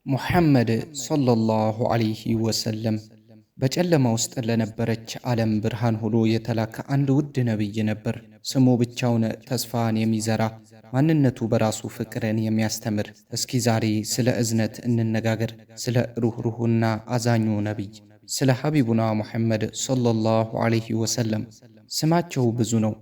ሙሐመድ ሰለላሁ ዐለይሂ ወሰለም በጨለማ ውስጥ ለነበረች ዓለም ብርሃን ሆኖ የተላከ አንድ ውድ ነቢይ ነበር። ስሙ ብቻውን ተስፋን የሚዘራ ማንነቱ በራሱ ፍቅርን የሚያስተምር። እስኪ ዛሬ ስለ እዝነት እንነጋገር፣ ስለ ሩህሩህና አዛኙ ነቢይ፣ ስለ ሐቢቡና ሙሐመድ ሰለላሁ ዐለይሂ ወሰለም። ስማቸው ብዙ ነው፣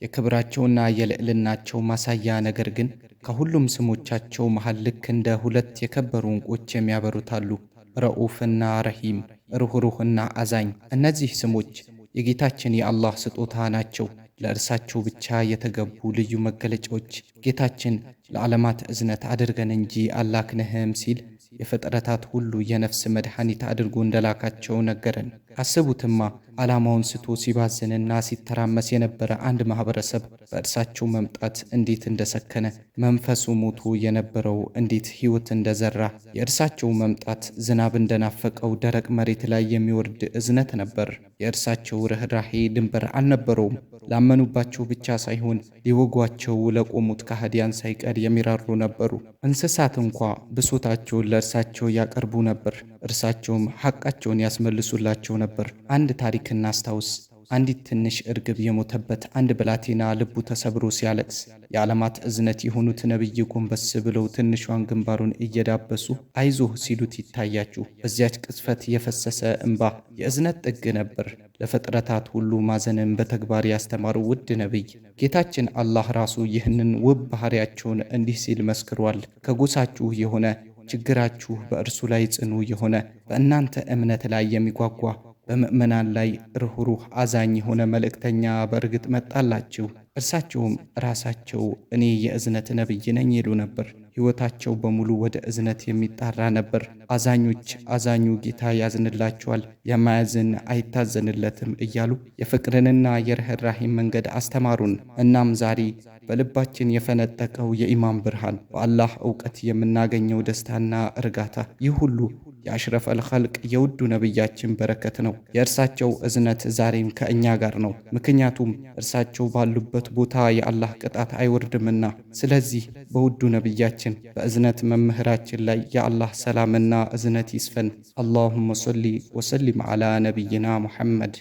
የክብራቸውና የልዕልናቸው ማሳያ። ነገር ግን ከሁሉም ስሞቻቸው መሃል ልክ እንደ ሁለት የከበሩ ዕንቁች የሚያበሩት አሉ፤ ረኡፍና ረሂም፣ ሩህሩህና አዛኝ። እነዚህ ስሞች የጌታችን የአላህ ስጦታ ናቸው፣ ለእርሳቸው ብቻ የተገቡ ልዩ መገለጫዎች። ጌታችን ለዓለማት እዝነት አድርገን እንጂ አላክንህም ሲል የፍጥረታት ሁሉ የነፍስ መድኃኒት አድርጎ እንደላካቸው ነገረን። አስቡትማ፣ ዓላማውን ስቶ ሲባዝንና ሲተራመስ የነበረ አንድ ማኅበረሰብ በእርሳቸው መምጣት እንዴት እንደሰከነ፣ መንፈሱ ሞቶ የነበረው እንዴት ሕይወት እንደዘራ፣ የእርሳቸው መምጣት ዝናብ እንደናፈቀው ደረቅ መሬት ላይ የሚወርድ እዝነት ነበር። የእርሳቸው ርኅራሄ ድንበር አልነበረውም። ላመኑባቸው ብቻ ሳይሆን ሊወጓቸው ለቆሙት ከሃዲያን ሳይቀር የሚራሩ ነበሩ። እንስሳት እንኳ ብሶታቸውን ለእርሳቸው ያቀርቡ ነበር፣ እርሳቸውም ሐቃቸውን ያስመልሱላቸው ነበር። አንድ ታሪክ እናስታውስ። አንዲት ትንሽ እርግብ የሞተበት አንድ ብላቴና ልቡ ተሰብሮ ሲያለቅስ የዓለማት እዝነት የሆኑት ነቢይ ጎንበስ ብለው ትንሿን ግንባሩን እየዳበሱ አይዞህ ሲሉት ይታያችሁ። በዚያች ቅጽበት የፈሰሰ እንባ የእዝነት ጥግ ነበር። ለፍጥረታት ሁሉ ማዘንን በተግባር ያስተማሩ ውድ ነቢይ ጌታችን አላህ ራሱ ይህንን ውብ ባህሪያቸውን እንዲህ ሲል መስክሯል። ከጎሳችሁ የሆነ ችግራችሁ በእርሱ ላይ ጽኑ የሆነ በእናንተ እምነት ላይ የሚጓጓ በምእመናን ላይ ርኅሩህ አዛኝ የሆነ መልእክተኛ በእርግጥ መጣላችሁ። እርሳቸውም ራሳቸው እኔ የእዝነት ነቢይ ነኝ ይሉ ነበር። ሕይወታቸው በሙሉ ወደ እዝነት የሚጣራ ነበር። አዛኞች አዛኙ ጌታ ያዝንላቸዋል፣ የማያዝን አይታዘንለትም እያሉ የፍቅርንና የርኅራሄን መንገድ አስተማሩን። እናም ዛሬ በልባችን የፈነጠቀው የኢማን ብርሃን፣ በአላህ ዕውቀት የምናገኘው ደስታና እርጋታ፣ ይህ ሁሉ የአሽረፈል ኸልቅ የውዱ ነቢያችን በረከት ነው። የእርሳቸው እዝነት ዛሬም ከእኛ ጋር ነው። ምክንያቱም እርሳቸው ባሉበት ቦታ የአላህ ቅጣት አይወርድምና። ስለዚህ በውዱ ነቢያችን በእዝነት መምህራችን ላይ የአላህ ሰላምና እዝነት ይስፈን። አላሁመ ሰሊ ወሰሊም ዓላ ነቢይና ሙሐመድ።